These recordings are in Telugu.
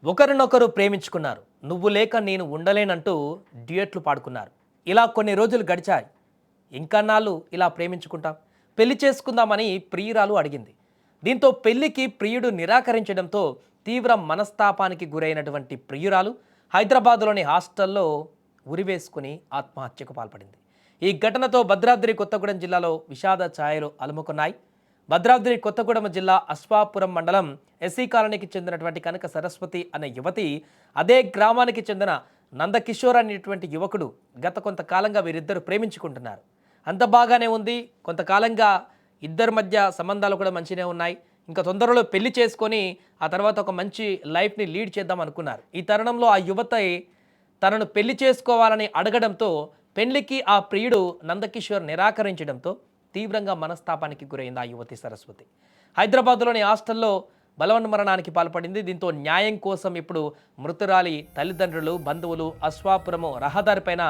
ఒకరినొకరు ప్రేమించుకున్నారు. నువ్వు లేక నేను ఉండలేనంటూ డ్యూయెట్లు పాడుకున్నారు. ఇలా కొన్ని రోజులు గడిచాయి. ఇంకన్నాళ్ళు ఇలా ప్రేమించుకుంటాం, పెళ్లి చేసుకుందామని ప్రియురాలు అడిగింది. దీంతో పెళ్లికి ప్రియుడు నిరాకరించడంతో తీవ్ర మనస్తాపానికి గురైనటువంటి ప్రియురాలు హైదరాబాద్లోని హాస్టల్లో ఉరివేసుకుని ఆత్మహత్యకు పాల్పడింది. ఈ ఘటనతో భద్రాద్రి కొత్తగూడెం జిల్లాలో విషాద ఛాయలు అలుముకున్నాయి. భద్రాద్రి కొత్తగూడెం జిల్లా అశ్వాపురం మండలం ఎస్సీ కాలనీకి చెందినటువంటి కనక సరస్వతి అనే యువతి అదే గ్రామానికి చెందిన నందకిషోర్ అనేటువంటి యువకుడు గత కొంతకాలంగా వీరిద్దరు ప్రేమించుకుంటున్నారు. అంత బాగానే ఉంది. కొంతకాలంగా ఇద్దరి మధ్య సంబంధాలు కూడా మంచిగానే ఉన్నాయి. ఇంకా తొందరలో పెళ్లి చేసుకొని ఆ తర్వాత ఒక మంచి లైఫ్ని లీడ్ చేద్దాం అనుకున్నారు. ఈ తరుణంలో ఆ యువతి తనను పెళ్లి చేసుకోవాలని అడగడంతో పెళ్లికి ఆ ప్రియుడు నందకిషోర్ నిరాకరించడంతో తీవ్రంగా మనస్తాపానికి గురైంది ఆ యువతి సరస్వతి. హైదరాబాద్లోని హాస్టల్లో బలవన్మరణానికి పాల్పడింది. దీంతో న్యాయం కోసం ఇప్పుడు మృతురాలి తల్లిదండ్రులు, బంధువులు అశ్వాపురము రహదారిపైన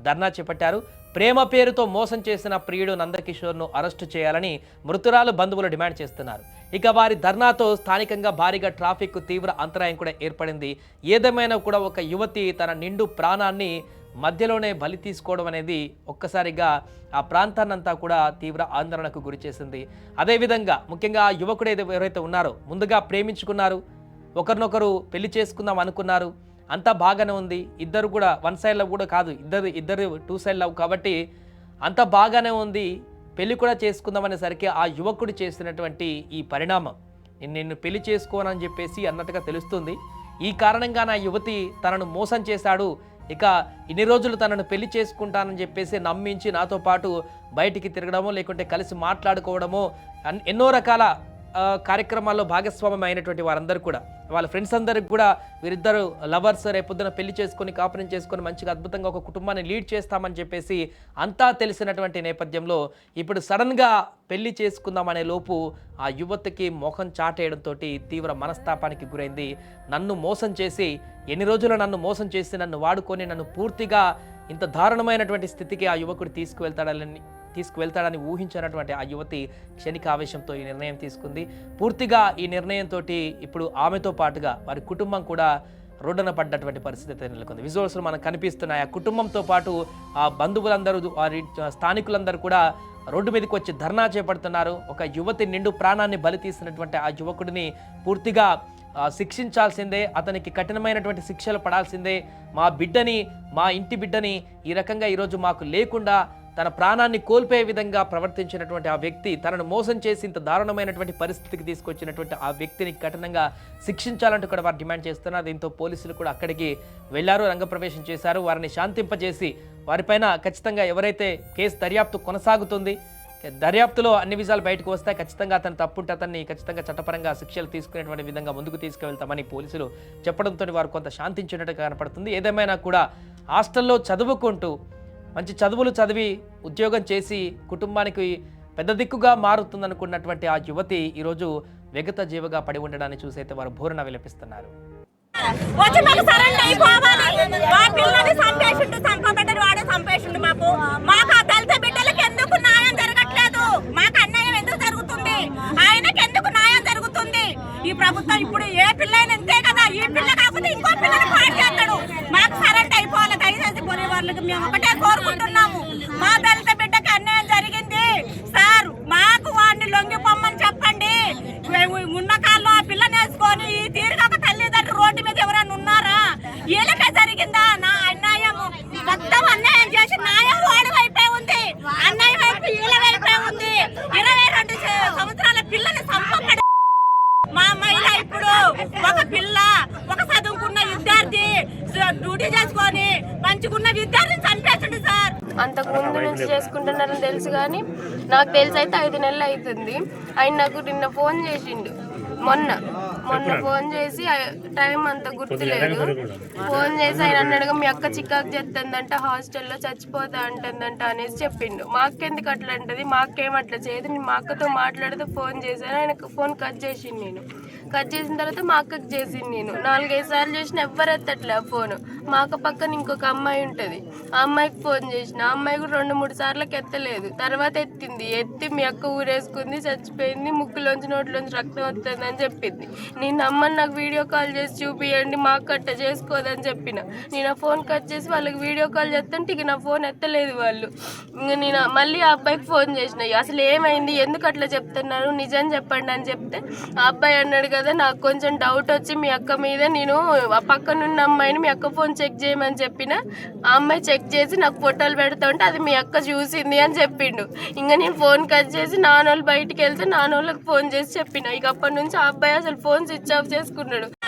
ధర్నా చేపట్టారు. ప్రేమ పేరుతో మోసం చేసిన ప్రియుడు నందకిషోర్ను అరెస్టు చేయాలని మృతురాలు బంధువులు డిమాండ్ చేస్తున్నారు. ఇక వారి ధర్నాతో స్థానికంగా భారీగా ట్రాఫిక్ తీవ్ర అంతరాయం కూడా ఏర్పడింది. ఏదేమైనా కూడా ఒక యువతి తన నిండు ప్రాణాన్ని మధ్యలోనే బలి తీసుకోవడం అనేది ఒక్కసారిగా ఆ ప్రాంతాన్నంతా కూడా తీవ్ర ఆందోళనకు గురి చేసింది. అదేవిధంగా ముఖ్యంగా ఆ యువకుడు ఎవరైతే ఉన్నారో ముందుగా ప్రేమించుకున్నారు, ఒకరినొకరు పెళ్లి చేసుకుందాం అనుకున్నారు, అంతా బాగానే ఉంది. ఇద్దరు కూడా వన్ సైడ్ లవ్ కూడా కాదు, ఇద్దరు టూ సైడ్ లవ్ కాబట్టి అంతా బాగానే ఉంది. పెళ్లి కూడా చేసుకుందాం అనేసరికి ఆ యువకుడు చేసినటువంటి ఈ పరిణామం నిన్ను పెళ్లి చేసుకోనని చెప్పేసి అన్నట్టుగా తెలుస్తుంది. ఈ కారణంగా నా యువతి తనను మోసం చేశాడు, ఇక ఇన్ని రోజులు తనను పెళ్లి చేసుకుంటానని చెప్పేసి నమ్మించి నాతో పాటు బయటికి తిరగడమో లేకుంటే కలిసి మాట్లాడుకోవడమో ఎన్నో రకాల కార్యక్రమాల్లో భాగస్వామ్యం అయినటువంటి వారందరూ కూడా వాళ్ళ ఫ్రెండ్స్ అందరికి కూడా వీరిద్దరు లవర్స్ రేపొద్దున పెళ్లి చేసుకొని కాపురం చేసుకొని మంచిగా అద్భుతంగా ఒక కుటుంబాన్ని లీడ్ చేస్తామని చెప్పేసి అంతా తెలిసినటువంటి నేపథ్యంలో ఇప్పుడు సడన్గా పెళ్లి చేసుకుందామనే లోపు ఆ యువతికి మోహం చాటేయడంతో తీవ్ర మనస్తాపానికి గురైంది. నన్ను మోసం చేసి ఎన్ని రోజులు నన్ను మోసం చేసి నన్ను వాడుకొని నన్ను పూర్తిగా ఇంత దారుణమైనటువంటి స్థితికి ఆ యువకుడు తీసుకువెళ్తాడని ఊహించినటువంటి ఆ యువతి క్షణిక ఆవేశంతో ఈ నిర్ణయం తీసుకుంది. పూర్తిగా ఈ నిర్ణయంతో ఇప్పుడు ఆమెతో పాటుగా వారి కుటుంబం కూడా రోడ్డున పడ్డటువంటి పరిస్థితి నెలకొంది. విజువల్స్ మనకు కనిపిస్తున్నాయి. ఆ కుటుంబంతో పాటు ఆ బంధువులందరూ వారి స్థానికులందరూ కూడా రోడ్డు మీదకి వచ్చి ధర్నా చేపడుతున్నారు. ఒక యువతి నిండు ప్రాణాన్ని బలి తీసినటువంటి ఆ యువకుడిని పూర్తిగా శిక్షించాల్సిందే, అతనికి కఠినమైనటువంటి శిక్షలు పడాల్సిందే. మా బిడ్డని, మా ఇంటి బిడ్డని ఈ రకంగా ఈరోజు మాకు లేకుండా తన ప్రాణాన్ని కోల్పోయే విధంగా ప్రవర్తించినటువంటి ఆ వ్యక్తి, తనను మోసం చేసి ఇంత దారుణమైనటువంటి పరిస్థితికి తీసుకొచ్చినటువంటి ఆ వ్యక్తిని కఠినంగా శిక్షించాలంటూ కూడా వారు డిమాండ్ చేస్తున్నారు. దీంతో పోలీసులు కూడా అక్కడికి వెళ్లారు, రంగప్రవేశం చేశారు. వారిని శాంతింపజేసి వారిపైన ఖచ్చితంగా ఎవరైతే కేసు దర్యాప్తు కొనసాగుతుంది, దర్యాప్తులో అన్ని విషయాలు బయటకు వస్తాయి. ఖచ్చితంగా అతను తప్పుంటే అతన్ని ఖచ్చితంగా చట్టపరంగా శిక్షలు తీసుకునేటువంటి విధంగా ముందుకు తీసుకువెళ్తామని పోలీసులు చెప్పడంతో వారు కొంత శాంతించినట్టు కనపడుతుంది. ఏదేమైనా కూడా హాస్టల్లో చదువుకుంటూ మంచి చదువులు చదివి ఉద్యోగం చేసి కుటుంబానికి పెద్ద దిక్కుగా మారుతుందనుకున్నటువంటి ఆ యువతి ఈరోజు వెగత జీవగా పడి ఉండడాన్ని చూసైతే వారు భూరణ విలపిస్తున్నారు. ఈ ప్రభుత్వం ఇప్పుడు ఏ పిల్లైనా అంతే కదా, ఈ పిల్ల కాకపోతే ఇంకో పిల్లని పాడు చేస్తాడు. మాకు సరెంట్ అయిపోవాలి. దయచేసి పోలే వాళ్ళకి మేము ఒకటే కోరుకుంటున్నాము. మా దళిత బిడ్డకి అన్యాయం జరిగింది సార్, మాకు వాడిని లొంగిపోమ్మని చెప్పండి. ఉన్న కాలంలో ఆ పిల్లని వేసుకొని ఈ తీరుగా తల్లిదండ్రులు రోడ్డు మీద ఎవరైనా ఉన్నారా? వీళ్ళకే జరిగిందా నా అన్యాయము? మొత్తం అన్యాయం చేసి న్యాయం వాడి వైపే ఉంది, అన్యాయం వైపు వీళ్ళ వైపే ఉంది. 22 సంవత్సరాల పిల్లని సంపకడ మా మహిళ ఇప్పుడు ఒక పిల్ల, ఒక చదువుకున్న విద్యార్థి డ్యూటీ చేసుకొని పంచుకున్న విద్యార్థిని చంపేస్తుంది సార్. అంతకు ముందు నుంచి చేసుకుంటున్నారని తెలుసు, కానీ నాకు తెలిసి అయితే 5 నెలలు అవుతుంది. ఆయన నాకు నిన్న ఫోన్ చేసిండు, మొన్న ఫోన్ చేసి టైం అంత గుర్తులేదు. ఫోన్ చేసి ఆయన అన్నాడుగా మీ అక్క చికాకు చేస్తుందంట, హాస్టల్లో చచ్చిపోతా అంటుందంట అనేసి చెప్పిండు. మా అక్క ఎందుకు అట్లా అంటది, మా అక్క ఏం అట్లా చేయదు, నేను మా అక్కతో మాట్లాడితే ఫోన్ చేశాను, ఆయనకు ఫోన్ కట్ చేసిండు. నేను కట్ చేసిన తర్వాత మా అక్కకి చేసింది. నేను 4-5 సార్లు చేసిన ఎవ్వరు ఎత్తట్లే ఆ ఫోన్. మా అక్క పక్కన ఇంకొక అమ్మాయి ఉంటుంది, ఆ అమ్మాయికి ఫోన్ చేసిన, ఆ అమ్మాయి కూడా 2-3 సార్లకు ఎత్తలేదు. తర్వాత ఎత్తి మీ అక్క ఊరేసుకుంది, చచ్చిపోయింది, ముక్కులోంచి నోట్లోంచి రక్తం వస్తుంది అని చెప్పింది. నేను నమ్మని, నాకు వీడియో కాల్ చేసి చూపియండి, మా అక్క అట్ట చేసుకోదని చెప్పిన. నేను ఆ ఫోన్ కట్ చేసి వాళ్ళకి వీడియో కాల్ చేస్తుంటే ఇక నా ఫోన్ ఎత్తలేదు వాళ్ళు. ఇంక నేను మళ్ళీ ఆ అబ్బాయికి ఫోన్ చేసిన, అసలు ఏమైంది, ఎందుకు అట్లా చెప్తున్నారు, నిజం చెప్పండి అని చెప్తే ఆ అబ్బాయి అన్నాడు కదా, నాకు కొంచెం డౌట్ వచ్చి మీ అక్క మీద నేను ఆ పక్కనున్న అమ్మాయిని మీ అక్క ఫోన్ చెక్ చేయమని చెప్పిన, ఆ అమ్మాయి చెక్ చేసి నాకు ఫోటోలు పెడతా ఉంటే అది మీ అక్క చూసింది అని చెప్పిండు. ఇంకా నేను ఫోన్ కట్ చేసి నాన్నోళ్ళు బయటికి వెళ్తే నాన్నోళ్ళకి ఫోన్ చేసి చెప్పిన. ఇక అప్పటి నుంచి ఆ అబ్బాయి అసలు ఫోన్ స్విచ్ ఆఫ్ చేసుకున్నాడు.